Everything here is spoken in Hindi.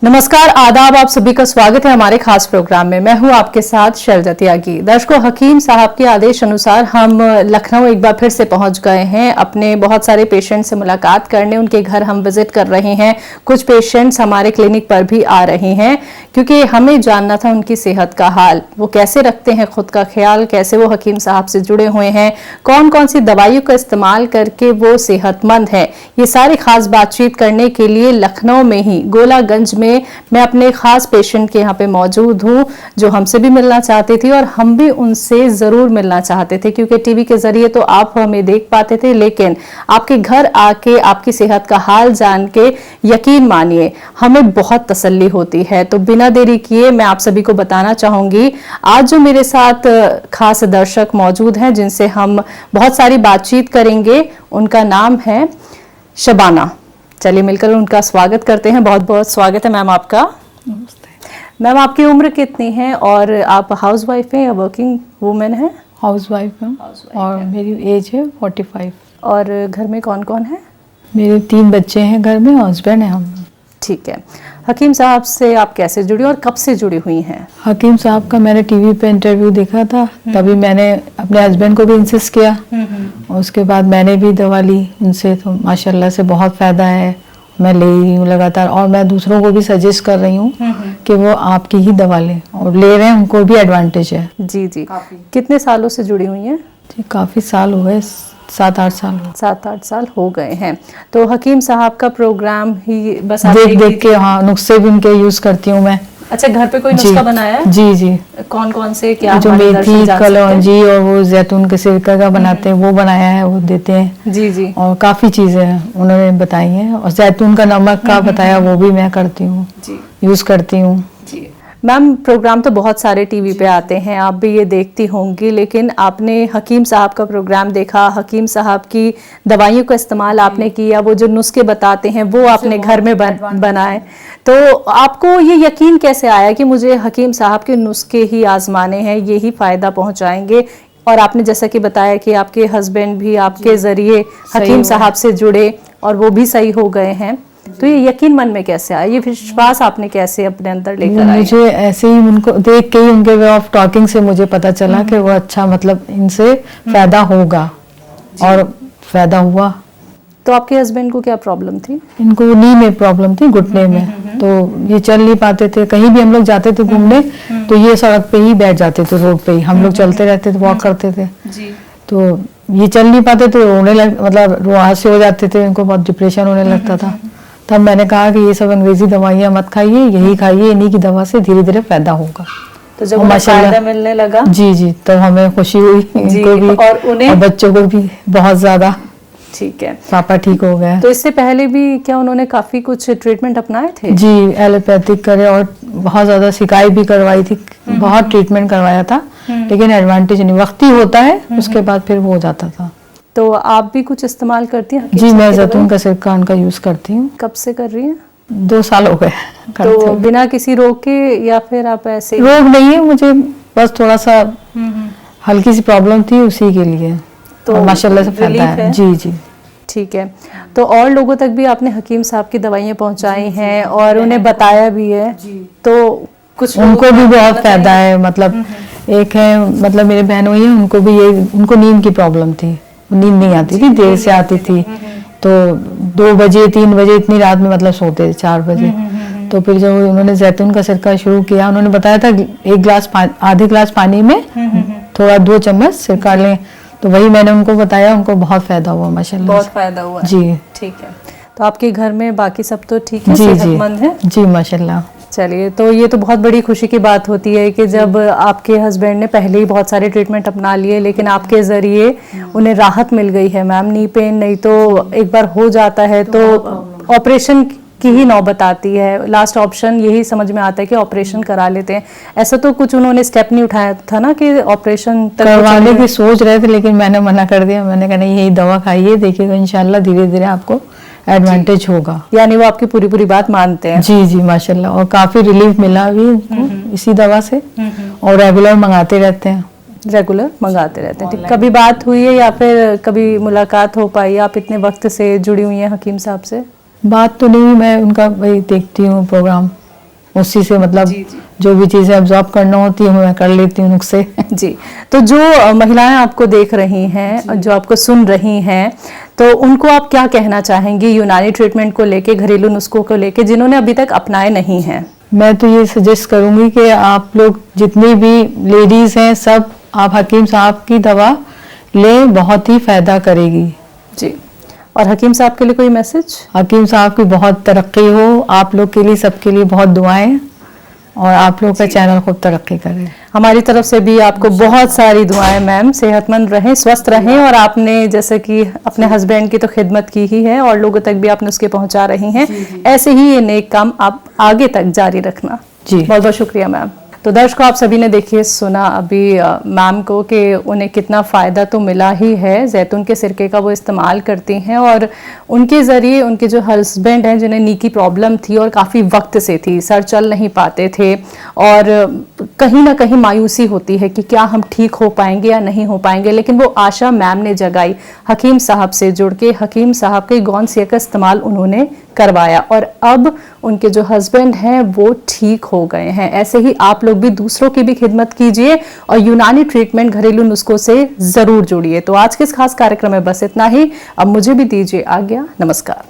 नमस्कार, आदाब। आप सभी का स्वागत है हमारे खास प्रोग्राम में। मैं हूं आपके साथ शैलजा त्यागी। दर्शकों, हकीम साहब के आदेश अनुसार हम लखनऊ एक बार फिर से पहुंच गए हैं अपने बहुत सारे पेशेंट से मुलाकात करने। उनके घर हम विजिट कर रहे हैं। कुछ पेशेंट्स हमारे क्लिनिक पर भी आ रहे हैं क्योंकि हमें जानना था उनकी सेहत का हाल, वो कैसे रखते हैं खुद का ख्याल, कैसे वो हकीम साहब से जुड़े हुए हैं, कौन कौन सी दवाइयों का इस्तेमाल करके वो सेहतमंद है। ये सारी खास बातचीत करने के लिए लखनऊ में ही गोलागंज में मैं अपने खास पेशेंट के यहाँ पे मौजूद हूँ जो हमसे भी मिलना चाहते थे और हम भी उनसे जरूर मिलना चाहते थे क्योंकि टीवी के जरिए तो आप हमें देख पाते थे, लेकिन आपके घर आके आपकी सेहत का हाल जान के यकीन मानिए हमें बहुत तसल्ली होती है। तो बिना देरी किए मैं आप सभी को बताना चाहूंगी आज जो मेरे साथ खास दर्शक मौजूद हैं जिनसे हम बहुत सारी बातचीत करेंगे, उनका नाम है शबाना। चलिए मिलकर उनका स्वागत करते हैं। बहुत बहुत स्वागत है मैम आपका। मैम, आपकी उम्र कितनी है और आप हाउस वाइफ हैं या वर्किंग वुमेन हैं? हाउस वाइफ हूँ और मेरी एज है 45। और घर में कौन कौन है? मेरे 3 बच्चे हैं घर में, हस्बैंड है हम। ठीक है। हकीम साहब से आप कैसे जुड़ी और कब से जुड़ी हुई हैं? हकीम साहब का मैंने टीवी पे इंटरव्यू देखा था, तभी मैंने अपने हस्बैंड को भी इंसिस्ट किया और उसके बाद मैंने भी दवा ली उनसे। तो माशाल्लाह से बहुत फ़ायदा है, मैं ले रही हूँ लगातार और मैं दूसरों को भी सजेस्ट कर रही हूँ कि वो आपकी ही दवा लें और ले रहे हैं, उनको भी एडवांटेज है। जी जी। कितने सालों से जुड़ी हुई हैं? जी काफ़ी साल हो गए, 7-8 साल। 7-8 साल हो गए हैं। तो हकीम साहब का प्रोग्राम ही बस देख देख के, हाँ, नुस्खे भी उनके यूज करती हूँ मैं। अच्छा, घर पे कोई नुस्खा बनाया है? जी जी। कौन कौन से, क्या? जो मेथी, कलौंजी और वो जैतून के सिरका का बनाते हैं वो बनाया है, वो देते हैं। जी जी। और काफी चीजें उन्होंने बताई हैं और जैतून का नमक का बताया, वो भी मैं करती हूँ, यूज करती हूँ। मैम, प्रोग्राम तो बहुत सारे टीवी पे आते हैं, आप भी ये देखती होंगी, लेकिन आपने हकीम साहब का प्रोग्राम देखा, हकीम साहब की दवाइयों का इस्तेमाल आपने किया, वो जो नुस्खे बताते हैं वो आपने घर में बनाए, तो आपको ये यकीन कैसे आया कि मुझे हकीम साहब के नुस्खे ही आजमाने हैं, ये ही फायदा पहुंचाएंगे? और आपने जैसा कि बताया कि आपके हस्बैंड भी आपके जरिए हकीम साहब से जुड़े और वो भी सही हो गए हैं, तो ये यकीन मन में कैसे आया, ये विश्वास आपने कैसे अपने अंदर लेकर आए? मुझे ऐसे ही उनको देख के ही, उनके वे ऑफ टॉकिंग से मुझे पता चला कि वो अच्छा, मतलब इनसे फायदा होगा और फायदा हुआ। तो आपके हस्बैंड को क्या प्रॉब्लम थी? इनको नी में प्रॉब्लम थी, घुटने में, तो ये चल नहीं पाते थे। कहीं भी हम लोग जाते थे घूमने तो ये सड़क पे ही बैठ जाते थे, रोड पे ही। हम लोग चलते रहते थे, वॉक करते थे, तो ये चल नहीं पाते थे, रोने लग, मतलब रुआंसे हो जाते थे, इनको बहुत डिप्रेशन होने लगता था। तब मैंने कहा कि ये सब अंग्रेजी दवाइयाँ मत खाइए, यही खाइए, इन्हीं की दवा से धीरे धीरे फायदा होगा। तो जब फायदा मिलने लगा, जी जी, तो हमें खुशी हुई, इनको भी और उन्हें और बच्चों को भी बहुत ज्यादा। ठीक है, पापा ठीक हो गए। तो इससे पहले भी क्या उन्होंने काफी कुछ ट्रीटमेंट अपनाए थे? जी, एलोपैथिक करे और बहुत ज्यादा सिकाई भी करवाई थी, बहुत ट्रीटमेंट करवाया था, लेकिन एडवांटेज नहीं, वक्त ही होता है, उसके बाद फिर वो हो जाता था। तो आप भी कुछ इस्तेमाल करती हैं? जी, मैं जैतून का सिरका उनका यूज करती हूँ। कब से कर रही हैं? 2 साल हो गए। तो बिना किसी रोग के, या फिर आप ऐसे? रोग नहीं है मुझे, बस थोड़ा सा हल्की सी प्रॉब्लम थी, उसी के लिए तो माशाल्लाह से फायदा है। जी जी। ठीक है। तो और लोगों तक भी आपने हकीम साहब की दवाइयाँ पहुँचाई हैं और उन्हें बताया भी है, तो कुछ उनको भी बहुत फायदा है। मतलब एक है, मतलब मेरे बहनों ही, उनको भी ये, उनको नींद की प्रॉब्लम थी, नींद नहीं आती थी, देर से आती थी, तो 2 बजे 3 बजे इतनी रात में मतलब सोते थे 4 बजे। तो फिर जब उन्होंने जैतून का सिरका शुरू किया, उन्होंने बताया था आधे गिलास पानी में थोड़ा 2 चम्मच सिरका लें, तो वही मैंने उनको बताया, उनको बहुत फायदा हुआ माशाल्लाह। बहुत फायदा हुआ जी। ठीक है। तो आपके घर में बाकी सब तो ठीक है, जी सेहतमंद है? जी माशाल्लाह। चलिए, तो ये तो बहुत बड़ी खुशी की बात होती है कि जब आपके हस्बैंड ने पहले ही बहुत सारे ट्रीटमेंट अपना लिए, लेकिन आपके जरिए उन्हें राहत मिल गई है। मैम, नी पेन नहीं तो एक बार हो जाता है तो ऑपरेशन की ही नौबत आती है, लास्ट ऑप्शन यही समझ में आता है कि ऑपरेशन करा लेते हैं। ऐसा तो कुछ उन्होंने स्टेप नहीं उठाया था ना कि ऑपरेशन करवाने की सोच रहे थे, लेकिन मैंने मना कर दिया। मैंने कहा नहीं, यही दवा खाइए, देखिएगा इंशाल्लाह धीरे धीरे आपको एडवांटेज होगा। यानी वो आपकी पूरी पूरी बात मानते हैं? जी जी माशाल्लाह, और काफी रिलीफ मिला अभी इनको इसी दवा से, और रेगुलर मंगाते रहते हैं। रेगुलर मंगाते रहते हैं। कभी बात हुई है या फिर कभी मुलाकात हो पाई? आप इतने वक्त से जुड़ी हुई हैं हकीम साहब से? बात तो नहीं, मैं उनका वही देखती हूँ प्रोग्राम। उसी से मतलब जी, जी। जो भी चीजें अब्जॉर्ब करना होती है मैं कर लेती हूँ नुस्खे। जी, तो जो महिलाएं आपको देख रही हैं, जो आपको सुन रही हैं, तो उनको आप क्या कहना चाहेंगी यूनानी ट्रीटमेंट को लेके, घरेलू नुस्खों को लेके, जिन्होंने अभी तक अपनाए नहीं हैं? मैं तो ये सजेस्ट करूंगी कि आप लोग जितनी भी लेडीज हैं सब आप हकीम साहब की दवा लें, बहुत ही फायदा करेगी। जी, और हकीम साहब के लिए कोई मैसेज? हकीम साहब की बहुत तरक्की हो, आप लोग के लिए सबके लिए बहुत दुआएं, और आप लोग का चैनल खूब तरक्की करे। हमारी तरफ से भी आपको बहुत सारी दुआएं मैम, सेहतमंद रहें, स्वस्थ रहें, और आपने जैसे कि अपने हस्बैंड की तो खिदमत की ही है और लोगों तक भी आप नुस्खे पहुंचा रही हैं, ऐसे ही ये नेक काम आप आगे तक जारी रखना। जी बहुत बहुत शुक्रिया मैम। तो दर्शकों, आप सभी ने देखिए सुना अभी मैम को कि उन्हें कितना फ़ायदा तो मिला ही है। जैतून के सिरके का वो इस्तेमाल करती हैं और उनके ज़रिए उनके जो हस्बैंड हैं जिन्हें नी की प्रॉब्लम थी और काफ़ी वक्त से थी, सर चल नहीं पाते थे और कहीं ना कहीं मायूसी होती है कि क्या हम ठीक हो पाएंगे या नहीं हो पाएंगे, लेकिन वो आशा मैम ने जगाई। हकीम साहब से जुड़ के हकीम साहब के गौन सिया का इस्तेमाल उन्होंने करवाया और अब उनके जो हस्बैंड हैं वो ठीक हो गए हैं। ऐसे ही आप लोग भी दूसरों की भी खिदमत कीजिए और यूनानी ट्रीटमेंट, घरेलू नुस्खों से जरूर जुड़िए। तो आज के इस खास कार्यक्रम में बस इतना ही। अब मुझे भी दीजिए आज्ञा। नमस्कार।